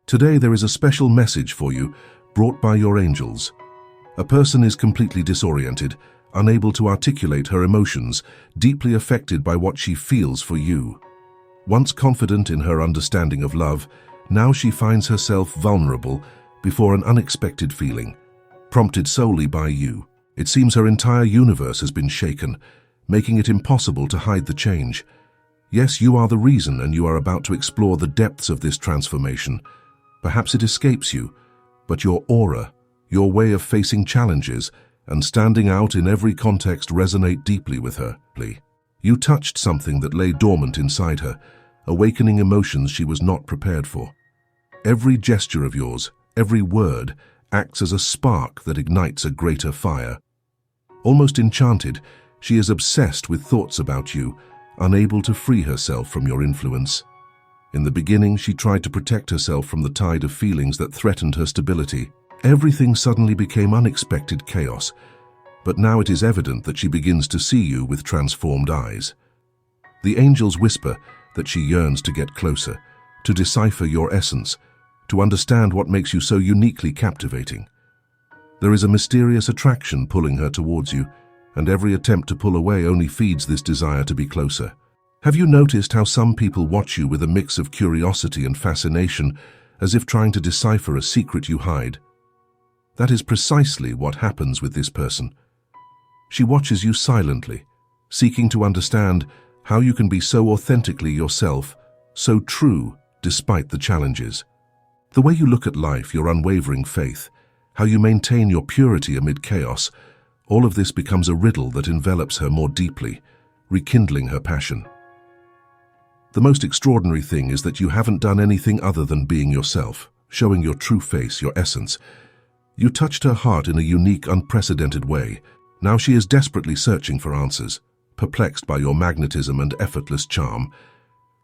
Today there is a special message for you, brought by your angels. A person is completely disoriented, unable to articulate her emotions, deeply affected by what she feels for you. Once confident in her understanding of love, now she finds herself vulnerable before an unexpected feeling, prompted solely by you. It seems her entire universe has been shaken, making it impossible to hide the change. Yes, you are the reason, and you are about to explore the depths of this transformation. Perhaps it escapes you, but your aura, your way of facing challenges and standing out in every context resonate deeply with her. You touched something that lay dormant inside her, awakening emotions she was not prepared for. Every gesture of yours, every word, acts as a spark that ignites a greater fire. Almost enchanted, she is obsessed with thoughts about you, unable to free herself from your influence. In the beginning, she tried to protect herself from the tide of feelings that threatened her stability. Everything suddenly became unexpected chaos, but now it is evident that she begins to see you with transformed eyes. The angels whisper that she yearns to get closer, to decipher your essence, to understand what makes you so uniquely captivating. There is a mysterious attraction pulling her towards you, and every attempt to pull away only feeds this desire to be closer. Have you noticed how some people watch you with a mix of curiosity and fascination, as if trying to decipher a secret you hide? That is precisely what happens with this person. She watches you silently, seeking to understand how you can be so authentically yourself, so true despite the challenges. The way you look at life, your unwavering faith, how you maintain your purity amid chaos, all of this becomes a riddle that envelops her more deeply, rekindling her passion. The most extraordinary thing is that you haven't done anything other than being yourself, showing your true face, your essence. You touched her heart in a unique, unprecedented way. Now she is desperately searching for answers, perplexed by your magnetism and effortless charm.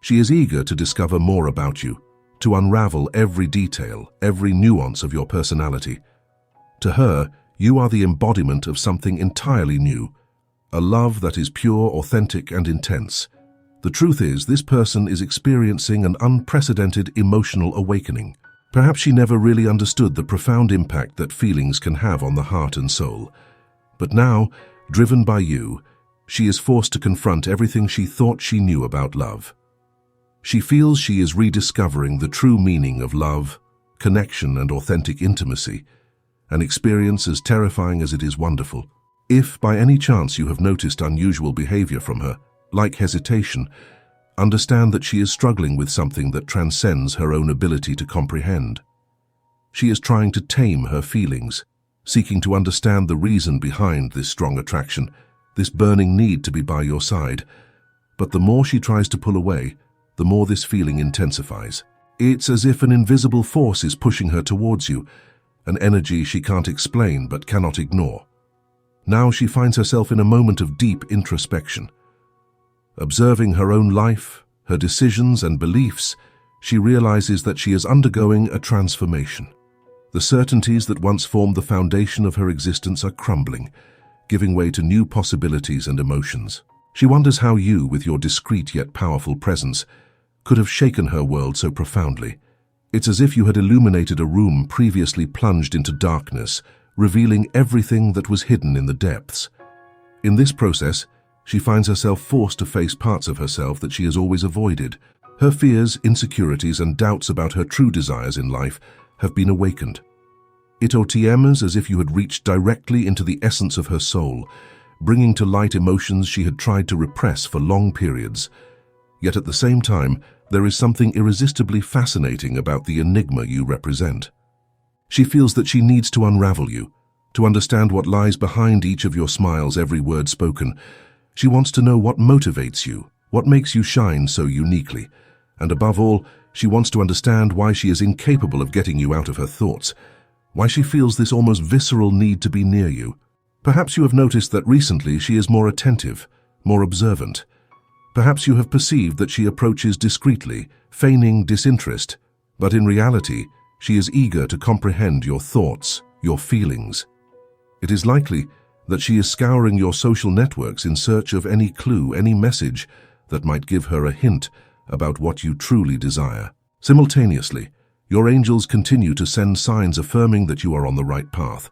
She is eager to discover more about you, to unravel every detail, every nuance of your personality. To her, you are the embodiment of something entirely new, a love that is pure, authentic, and intense. The truth is, this person is experiencing an unprecedented emotional awakening. Perhaps she never really understood the profound impact that feelings can have on the heart and soul. But now, driven by you, she is forced to confront everything she thought she knew about love. She feels she is rediscovering the true meaning of love, connection, and authentic intimacy, an experience as terrifying as it is wonderful. If by any chance you have noticed unusual behavior from her, like hesitation, understand that she is struggling with something that transcends her own ability to comprehend. She is trying to tame her feelings, seeking to understand the reason behind this strong attraction, this burning need to be by your side. But the more she tries to pull away, the more this feeling intensifies. It's as if an invisible force is pushing her towards you, an energy she can't explain but cannot ignore. Now she finds herself in a moment of deep introspection. Observing her own life, her decisions and beliefs, she realizes that she is undergoing a transformation. The certainties that once formed the foundation of her existence are crumbling, giving way to new possibilities and emotions. She wonders how you, with your discreet yet powerful presence, could have shaken her world so profoundly. It's as if you had illuminated a room previously plunged into darkness, revealing everything that was hidden in the depths. In this process, she finds herself forced to face parts of herself that she has always avoided. Her fears, insecurities, and doubts about her true desires in life have been awakened. It seems as if you had reached directly into the essence of her soul, bringing to light emotions she had tried to repress for long periods. Yet at the same time, there is something irresistibly fascinating about the enigma you represent. She feels that she needs to unravel you, to understand what lies behind each of your smiles, every word spoken. She wants to know what motivates you, what makes you shine so uniquely, and above all, she wants to understand why she is incapable of getting you out of her thoughts, why she feels this almost visceral need to be near you. Perhaps you have noticed that recently she is more attentive, more observant. Perhaps you have perceived that she approaches discreetly, feigning disinterest, but in reality, she is eager to comprehend your thoughts, your feelings. It is likely that she is scouring your social networks in search of any clue, any message that might give her a hint about what you truly desire. Simultaneously, Your angels continue to send signs affirming that you are on the right path.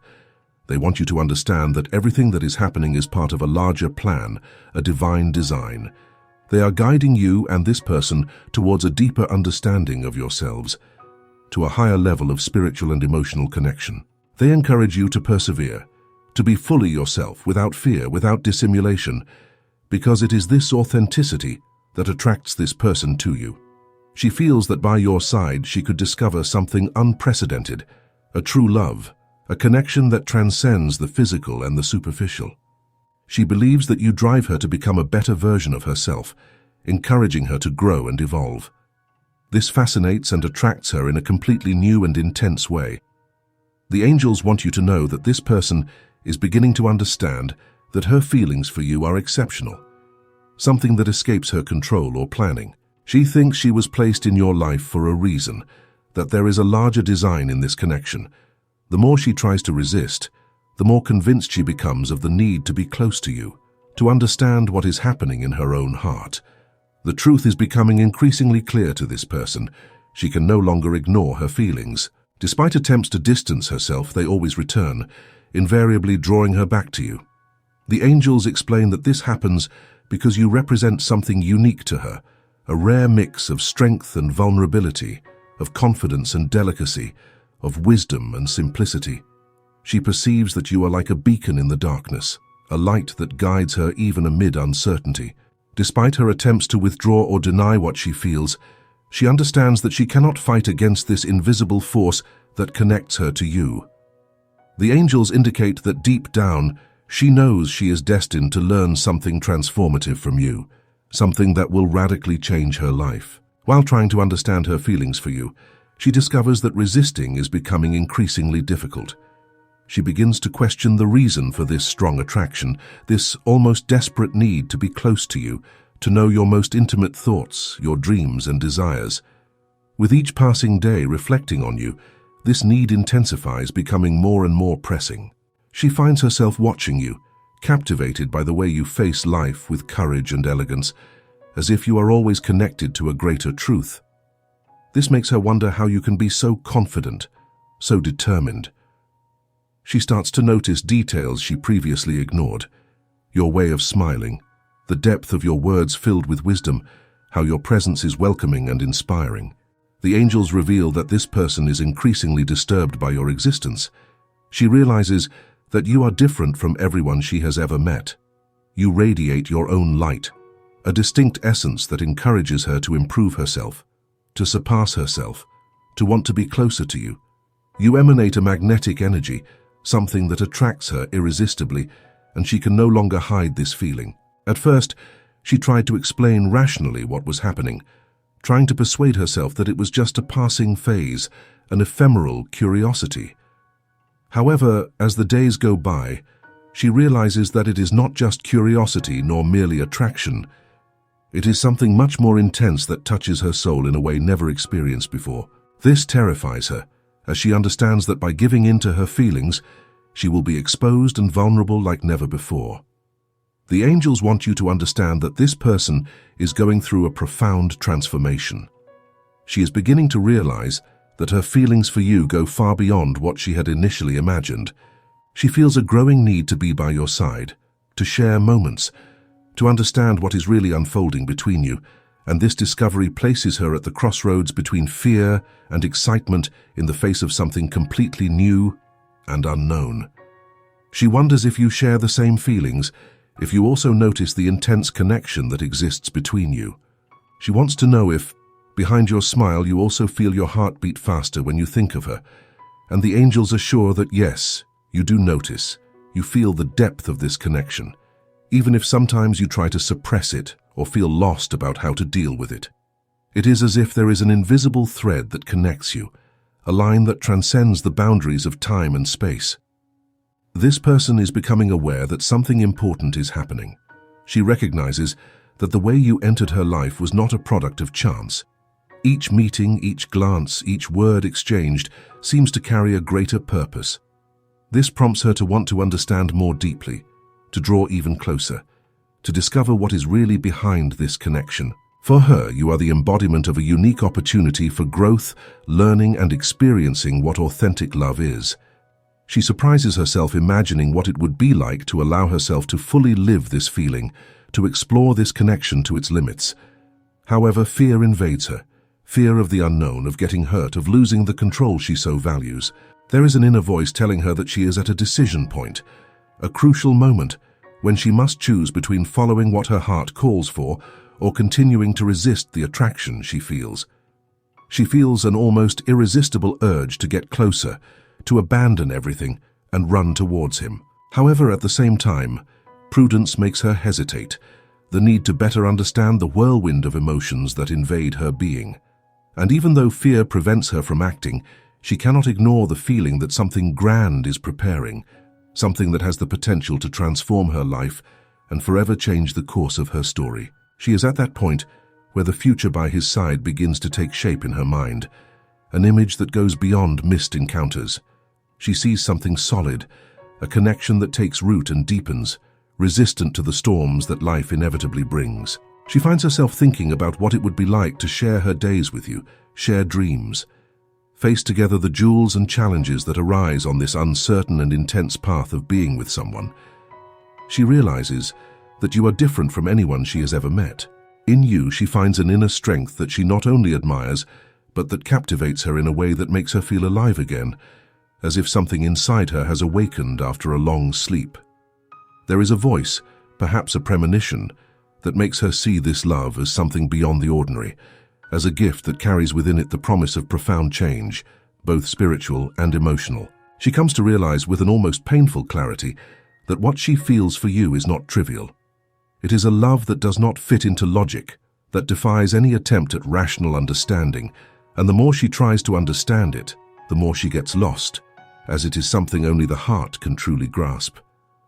They want you to understand that everything that is happening is part of a larger plan, a divine design. They are guiding you and this person towards a deeper understanding of yourselves, to a higher level of spiritual and emotional connection. They encourage you to persevere, to be fully yourself, without fear, without dissimulation, because it is this authenticity that attracts this person to you. She feels that by your side she could discover something unprecedented, a true love, a connection that transcends the physical and the superficial. She believes that you drive her to become a better version of herself, encouraging her to grow and evolve. This fascinates and attracts her in a completely new and intense way. The angels want you to know that this person is beginning to understand that her feelings for you are exceptional, something that escapes her control or planning. She thinks she was placed in your life for a reason, that there is a larger design in this connection. The more she tries to resist, the more convinced she becomes of the need to be close to you, to understand what is happening in her own heart. The truth is becoming increasingly clear to this person. She can no longer ignore her feelings. Despite attempts to distance herself, they always return, invariably drawing her back to you. The angels explain that this happens because you represent something unique to her, a rare mix of strength and vulnerability, of confidence and delicacy, of wisdom and simplicity. She perceives that you are like a beacon in the darkness, a light that guides her even amid uncertainty. Despite her attempts to withdraw or deny what she feels, she understands that she cannot fight against this invisible force that connects her to you. The angels indicate that deep down, she knows she is destined to learn something transformative from you, something that will radically change her life. While trying to understand her feelings for you, she discovers that resisting is becoming increasingly difficult. She begins to question the reason for this strong attraction, this almost desperate need to be close to you, to know your most intimate thoughts, your dreams and desires. With each passing day reflecting on you, this need intensifies, becoming more and more pressing. She finds herself watching you, captivated by the way you face life with courage and elegance, as if you are always connected to a greater truth. This makes her wonder how you can be so confident, so determined. She starts to notice details she previously ignored. Your way of smiling, the depth of your words filled with wisdom, how your presence is welcoming and inspiring. The angels reveal that this person is increasingly disturbed by your existence. She realizes that you are different from everyone she has ever met. You radiate your own light, a distinct essence that encourages her to improve herself, to surpass herself, to want to be closer to you. You emanate a magnetic energy, something that attracts her irresistibly, and she can no longer hide this feeling. At first, she tried to explain rationally what was happening, trying to persuade herself that it was just a passing phase, an ephemeral curiosity. However, as the days go by, she realizes that it is not just curiosity nor merely attraction. It is something much more intense that touches her soul in a way never experienced before. This terrifies her, as she understands that by giving in to her feelings, she will be exposed and vulnerable like never before. The angels want you to understand that this person is going through a profound transformation. She is beginning to realize that her feelings for you go far beyond what she had initially imagined. She feels a growing need to be by your side, to share moments, to understand what is really unfolding between you, and this discovery places her at the crossroads between fear and excitement in the face of something completely new and unknown. She wonders if you share the same feelings, if you also notice the intense connection that exists between you. She wants to know if, behind your smile, you also feel your heart beat faster when you think of her, and the angels assure that yes, you do notice, you feel the depth of this connection, even if sometimes you try to suppress it or feel lost about how to deal with it. It is as if there is an invisible thread that connects you, a line that transcends the boundaries of time and space. This person is becoming aware that something important is happening. She recognizes that the way you entered her life was not a product of chance. Each meeting, each glance, each word exchanged seems to carry a greater purpose. This prompts her to want to understand more deeply, to draw even closer, to discover what is really behind this connection. For her, you are the embodiment of a unique opportunity for growth, learning, and experiencing what authentic love is. She surprises herself imagining what it would be like to allow herself to fully live this feeling, to explore this connection to its limits. However, fear invades her. Fear of the unknown, of getting hurt, of losing the control she so values. There is an inner voice telling her that she is at a decision point, a crucial moment, when she must choose between following what her heart calls for or continuing to resist the attraction she feels. She feels an almost irresistible urge to get closer, to abandon everything and run towards him. However, at the same time, prudence makes her hesitate, the need to better understand the whirlwind of emotions that invade her being. And even though fear prevents her from acting, she cannot ignore the feeling that something grand is preparing, something that has the potential to transform her life and forever change the course of her story. She is at that point where the future by his side begins to take shape in her mind, an image that goes beyond missed encounters. She sees something solid, a connection that takes root and deepens, resistant to the storms that life inevitably brings. She finds herself thinking about what it would be like to share her days with you, share dreams, face together the jewels and challenges that arise on this uncertain and intense path of being with someone. She realizes that you are different from anyone she has ever met. In you, she finds an inner strength that she not only admires, but that captivates her in a way that makes her feel alive again, as if something inside her has awakened after a long sleep. There is a voice, perhaps a premonition, that makes her see this love as something beyond the ordinary, as a gift that carries within it the promise of profound change, both spiritual and emotional. She comes to realize with an almost painful clarity that what she feels for you is not trivial. It is a love that does not fit into logic, that defies any attempt at rational understanding, and the more she tries to understand it, the more she gets lost, as it is something only the heart can truly grasp,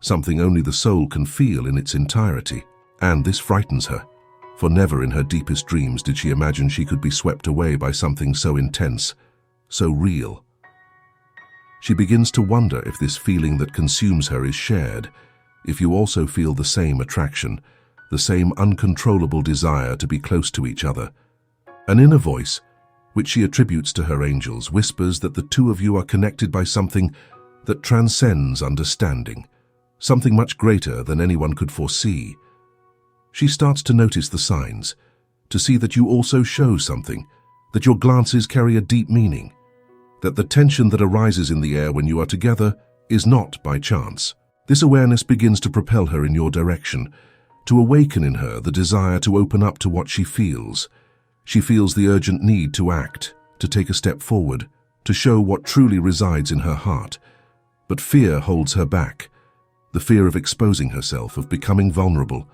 something only the soul can feel in its entirety. And this frightens her, for never in her deepest dreams did she imagine she could be swept away by something so intense, so real. She begins to wonder if this feeling that consumes her is shared, if you also feel the same attraction, the same uncontrollable desire to be close to each other. An inner voice, which she attributes to her angels, whispers that the two of you are connected by something that transcends understanding, something much greater than anyone could foresee. She starts to notice the signs, to see that you also show something, that your glances carry a deep meaning, that the tension that arises in the air when you are together is not by chance. This awareness begins to propel her in your direction, to awaken in her the desire to open up to what she feels. She feels the urgent need to act, to take a step forward, to show what truly resides in her heart. But fear holds her back, the fear of exposing herself, of becoming vulnerable,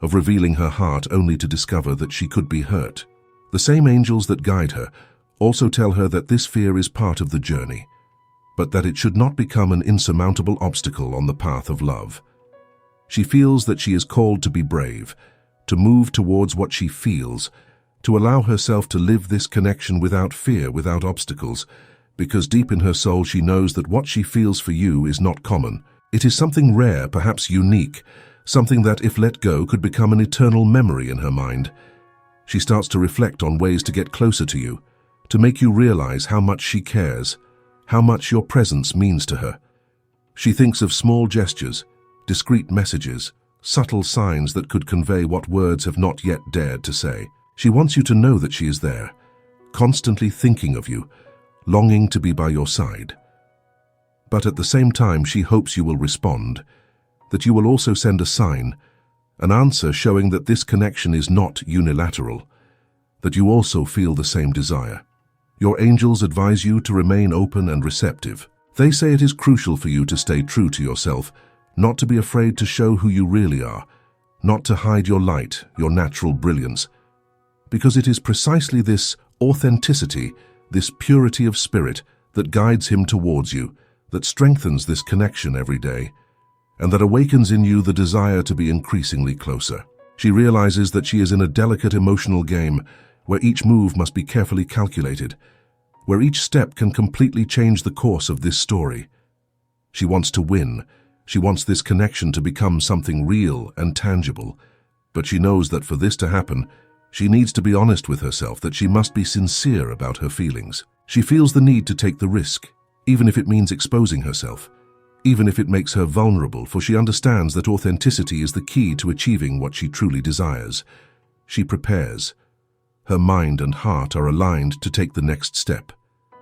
of revealing her heart only to discover that she could be hurt. The same angels that guide her also tell her that this fear is part of the journey, but that it should not become an insurmountable obstacle on the path of love. She feels that she is called to be brave, to move towards what she feels, to allow herself to live this connection without fear, without obstacles, because deep in her soul she knows that what she feels for you is not common. It is something rare, perhaps unique, something that, if let go, could become an eternal memory in her mind. She starts to reflect on ways to get closer to you, to make you realize how much she cares, how much your presence means to her. She thinks of small gestures, discreet messages, subtle signs that could convey what words have not yet dared to say. She wants you to know that she is there, constantly thinking of you, longing to be by your side. But at the same time, she hopes you will respond, that you will also send a sign, an answer showing that this connection is not unilateral, that you also feel the same desire. Your angels advise you to remain open and receptive. They say it is crucial for you to stay true to yourself, not to be afraid to show who you really are, not to hide your light, your natural brilliance, because it is precisely this authenticity, this purity of spirit that guides him towards you, that strengthens this connection every day, and that awakens in you the desire to be increasingly closer. She realizes that she is in a delicate emotional game where each move must be carefully calculated, where each step can completely change the course of this story. She wants to win. She wants this connection to become something real and tangible, but she knows that for this to happen, She needs to be honest with herself that she must be sincere about her feelings. She feels the need to take the risk, even if it means exposing herself, even if it makes her vulnerable, for she understands that authenticity is the key to achieving what she truly desires. She prepares. Her mind and heart are aligned to take the next step,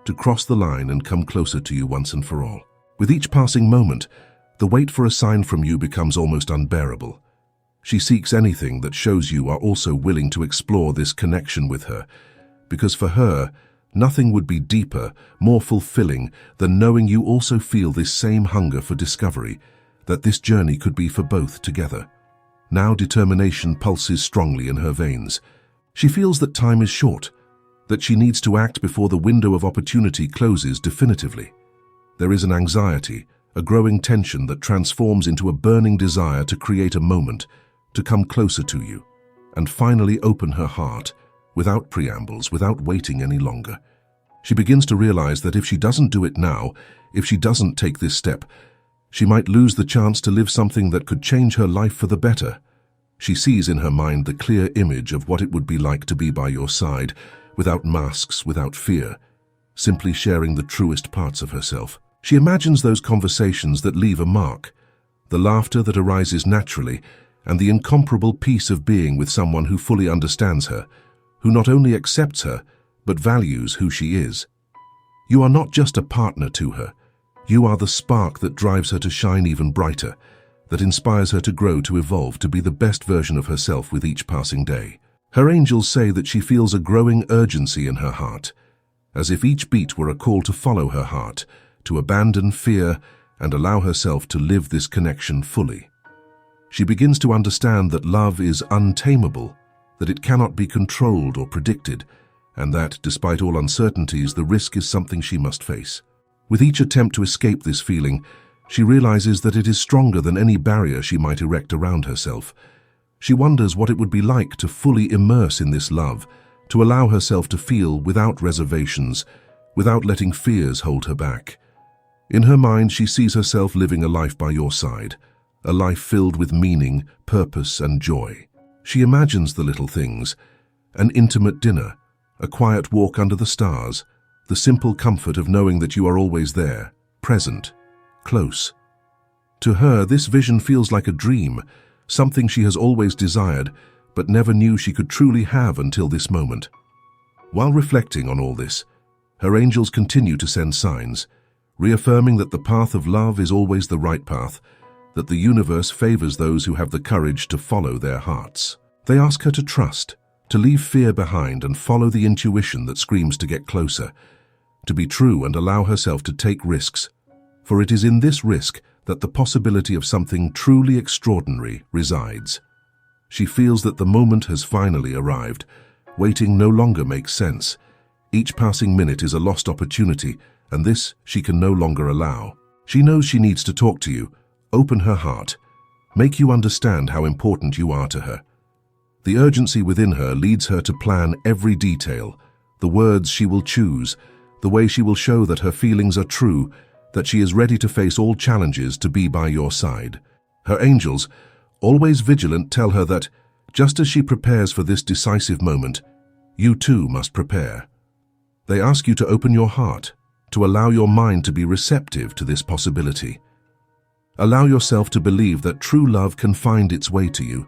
to cross the line and come closer to you once and for all. With each passing moment, the wait for a sign from you becomes almost unbearable. She seeks anything that shows you are also willing to explore this connection with her, because for her, nothing would be deeper, more fulfilling than knowing you also feel this same hunger for discovery, that this journey could be for both together. Now determination pulses strongly in her veins. She feels that time is short, that she needs to act before the window of opportunity closes definitively. There is an anxiety, a growing tension that transforms into a burning desire to create a moment, to come closer to you, and finally open her heart, without preambles, without waiting any longer. She begins to realize that if she doesn't do it now, if she doesn't take this step, she might lose the chance to live something that could change her life for the better. She sees in her mind the clear image of what it would be like to be by your side, without masks, without fear, simply sharing the truest parts of herself. She imagines those conversations that leave a mark, the laughter that arises naturally, and the incomparable peace of being with someone who fully understands her, who not only accepts her, but values who she is. You are not just a partner to her. You are the spark that drives her to shine even brighter, that inspires her to grow, to evolve, to be the best version of herself with each passing day. Her angels say that she feels a growing urgency in her heart, as if each beat were a call to follow her heart, to abandon fear and allow herself to live this connection fully. She begins to understand that love is untamable, that it cannot be controlled or predicted, and that, despite all uncertainties, the risk is something she must face. With each attempt to escape this feeling, she realizes that it is stronger than any barrier she might erect around herself. She wonders what it would be like to fully immerse in this love, to allow herself to feel without reservations, without letting fears hold her back. In her mind, she sees herself living a life by your side, a life filled with meaning, purpose, and joy. She imagines the little things, an intimate dinner, a quiet walk under the stars, the simple comfort of knowing that you are always there, present, close. To her, this vision feels like a dream, something she has always desired, but never knew she could truly have until this moment. While reflecting on all this, her angels continue to send signs, reaffirming that the path of love is always the right path, that the universe favors those who have the courage to follow their hearts. They ask her to trust, to leave fear behind and follow the intuition that screams to get closer, to be true and allow herself to take risks, for it is in this risk that the possibility of something truly extraordinary resides. She feels that the moment has finally arrived. Waiting no longer makes sense. Each passing minute is a lost opportunity, and this she can no longer allow. She knows she needs to talk to you, open her heart, make you understand how important you are to her. The urgency within her leads her to plan every detail, the words she will choose, the way she will show that her feelings are true, that she is ready to face all challenges to be by your side. Her angels, always vigilant, tell her that, just as she prepares for this decisive moment, you too must prepare. They ask you to open your heart, to allow your mind to be receptive to this possibility. Allow yourself to believe that true love can find its way to you,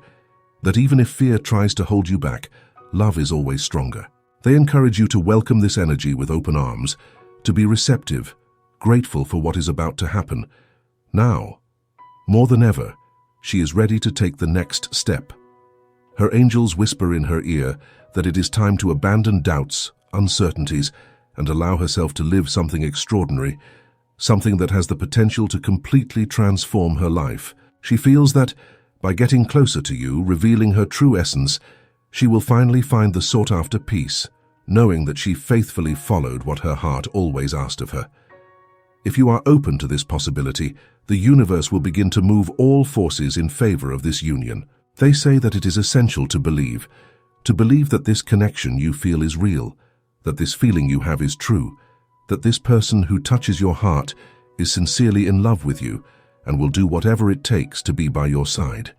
that even if fear tries to hold you back, love is always stronger. They encourage you to welcome this energy with open arms, to be receptive, grateful for what is about to happen. Now, more than ever, she is ready to take the next step. Her angels whisper in her ear that it is time to abandon doubts, uncertainties, and allow herself to live something extraordinary, something that has the potential to completely transform her life. She feels that, by getting closer to you, revealing her true essence, she will finally find the sought-after peace, knowing that she faithfully followed what her heart always asked of her. If you are open to this possibility, the universe will begin to move all forces in favor of this union. They say that it is essential to believe that this connection you feel is real, that this feeling you have is true, that this person who touches your heart is sincerely in love with you and will do whatever it takes to be by your side.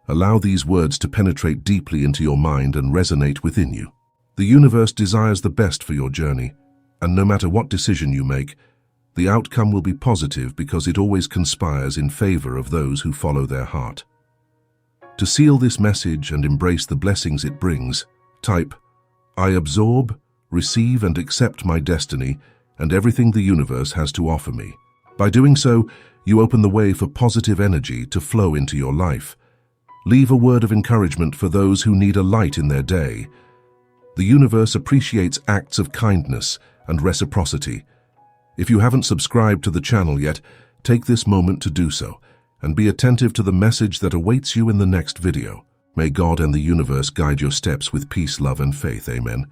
Allow these words to penetrate deeply into your mind and resonate within you. The universe desires the best for your journey, and no matter what decision you make, the outcome will be positive because it always conspires in favor of those who follow their heart. To seal this message and embrace the blessings it brings, type, "I absorb, receive and accept my destiny and everything the universe has to offer me." By doing so, you open the way for positive energy to flow into your life. Leave a word of encouragement for those who need a light in their day. The universe appreciates acts of kindness and reciprocity. If you haven't subscribed to the channel yet, take this moment to do so, and be attentive to the message that awaits you in the next video. May God and the universe guide your steps with peace, love, and faith. Amen.